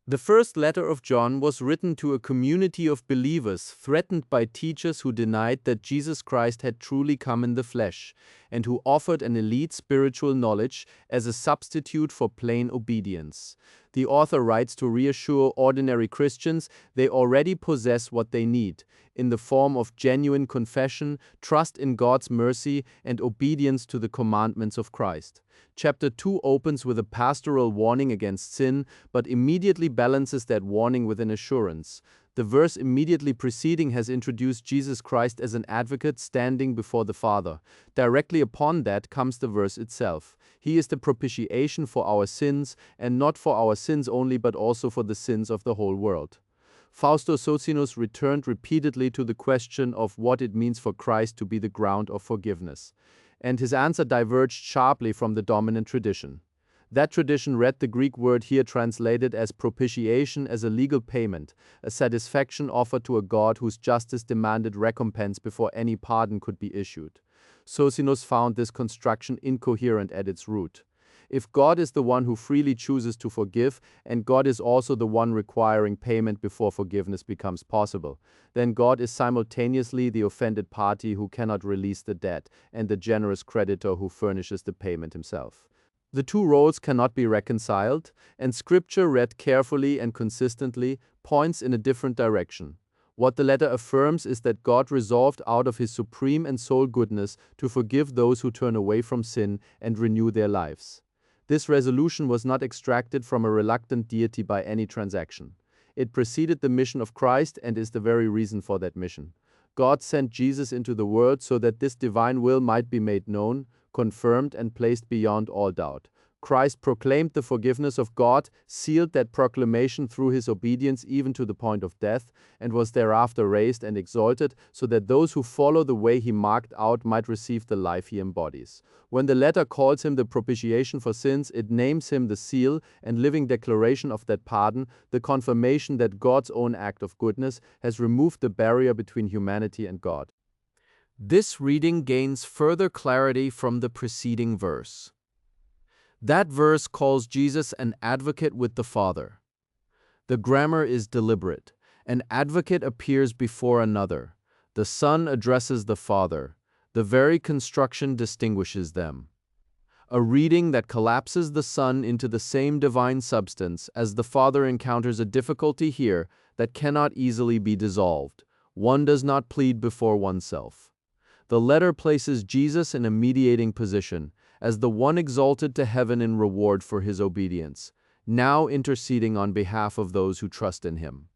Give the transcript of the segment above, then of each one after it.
The first letter of John was written to a community of believers threatened by teachers who denied that Jesus Christ had truly come in the flesh, and who offered an elite spiritual knowledge as a substitute for plain obedience. The author writes to reassure ordinary Christians they already possess what they need, in the form of genuine confession, trust in God's mercy, and obedience to the commandments of Christ. Chapter 2 opens with a pastoral warning against sin, but immediately balances that warning with an assurance. The verse immediately preceding has introduced Jesus Christ as an advocate standing before the Father. Directly upon that comes the verse itself. He is the propitiation for our sins, and not for our sins only, but also for the sins of the whole world. Fausto Socinus returned repeatedly to the question of what it means for Christ to be the ground of forgiveness, and his answer diverged sharply from the dominant tradition. That tradition read the Greek word here translated as propitiation as a legal payment, a satisfaction offered to a God whose justice demanded recompense before any pardon could be issued. Socinus found this construction incoherent at its root. If God is the one who freely chooses to forgive, and God is also the one requiring payment before forgiveness becomes possible, then God is simultaneously the offended party who cannot release the debt, and the generous creditor who furnishes the payment himself. The two roles cannot be reconciled, and Scripture, read carefully and consistently, points in a different direction. What the letter affirms is that God resolved out of His supreme and sole goodness to forgive those who turn away from sin and renew their lives. This resolution was not extracted from a reluctant deity by any transaction. It preceded the mission of Christ and is the very reason for that mission. God sent Jesus into the world so that this divine will might be made known, confirmed, and placed beyond all doubt. Christ proclaimed the forgiveness of God, sealed that proclamation through His obedience even to the point of death, and was thereafter raised and exalted so that those who follow the way He marked out might receive the life He embodies. When the letter calls Him the propitiation for sins, it names Him the seal and living declaration of that pardon, the confirmation that God's own act of goodness has removed the barrier between humanity and God. This reading gains further clarity from the preceding verse. That verse calls Jesus an advocate with the Father. The grammar is deliberate. An advocate appears before another. The Son addresses the Father. The very construction distinguishes them. A reading that collapses the Son into the same divine substance as the Father encounters a difficulty here that cannot easily be dissolved. One does not plead before oneself. The letter places Jesus in a mediating position, as the one exalted to heaven in reward for His obedience, now interceding on behalf of those who trust in Him.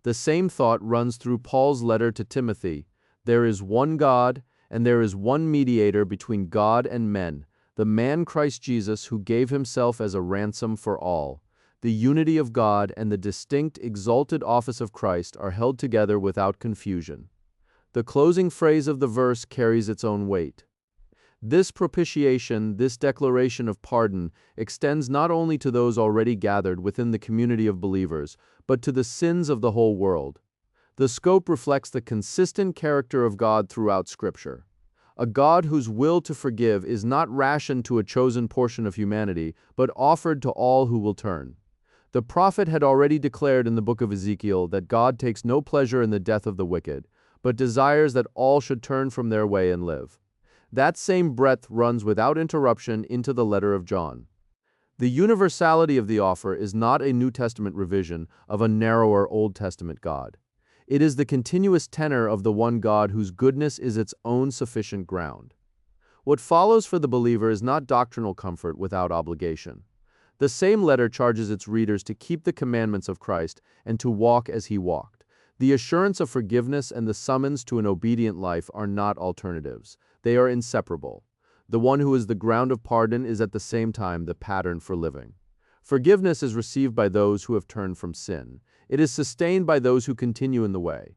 The same thought runs through Paul's letter to Timothy. There is one God, and there is one mediator between God and men, the man Christ Jesus, who gave Himself as a ransom for all. The unity of God and the distinct, exalted office of Christ are held together without confusion. The closing phrase of the verse carries its own weight. This propitiation, this declaration of pardon, extends not only to those already gathered within the community of believers, but to the sins of the whole world. The scope reflects the consistent character of God throughout Scripture. A God whose will to forgive is not rationed to a chosen portion of humanity, but offered to all who will turn. The prophet had already declared in the book of Ezekiel that God takes no pleasure in the death of the wicked, but desires that all should turn from their way and live. That same breadth runs without interruption into the letter of John. The universality of the offer is not a New Testament revision of a narrower Old Testament God. It is the continuous tenor of the one God whose goodness is its own sufficient ground. What follows for the believer is not doctrinal comfort without obligation. The same letter charges its readers to keep the commandments of Christ and to walk as He walked. The assurance of forgiveness and the summons to an obedient life are not alternatives. They are inseparable. The one who is the ground of pardon is at the same time the pattern for living. Forgiveness is received by those who have turned from sin. It is sustained by those who continue in the way.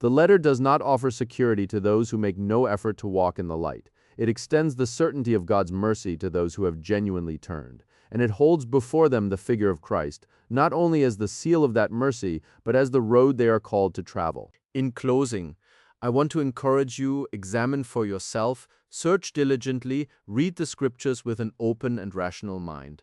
The letter does not offer security to those who make no effort to walk in the light. It extends the certainty of God's mercy to those who have genuinely turned, and it holds before them the figure of Christ, not only as the seal of that mercy, but as the road they are called to travel. In closing, I want to encourage you, examine for yourself, search diligently, read the Scriptures with an open and rational mind.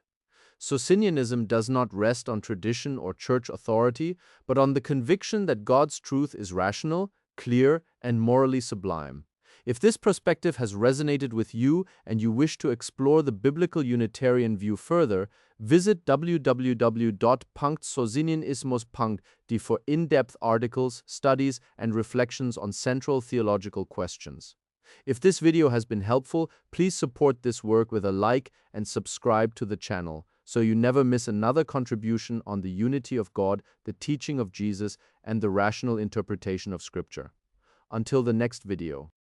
Socinianism does not rest on tradition or church authority, but on the conviction that God's truth is rational, clear, and morally sublime. If this perspective has resonated with you and you wish to explore the biblical Unitarian view further, visit www.socinianismos.de for in-depth articles, studies, and reflections on central theological questions. If this video has been helpful, please support this work with a like and subscribe to the channel, so you never miss another contribution on the unity of God, the teaching of Jesus, and the rational interpretation of Scripture. Until the next video.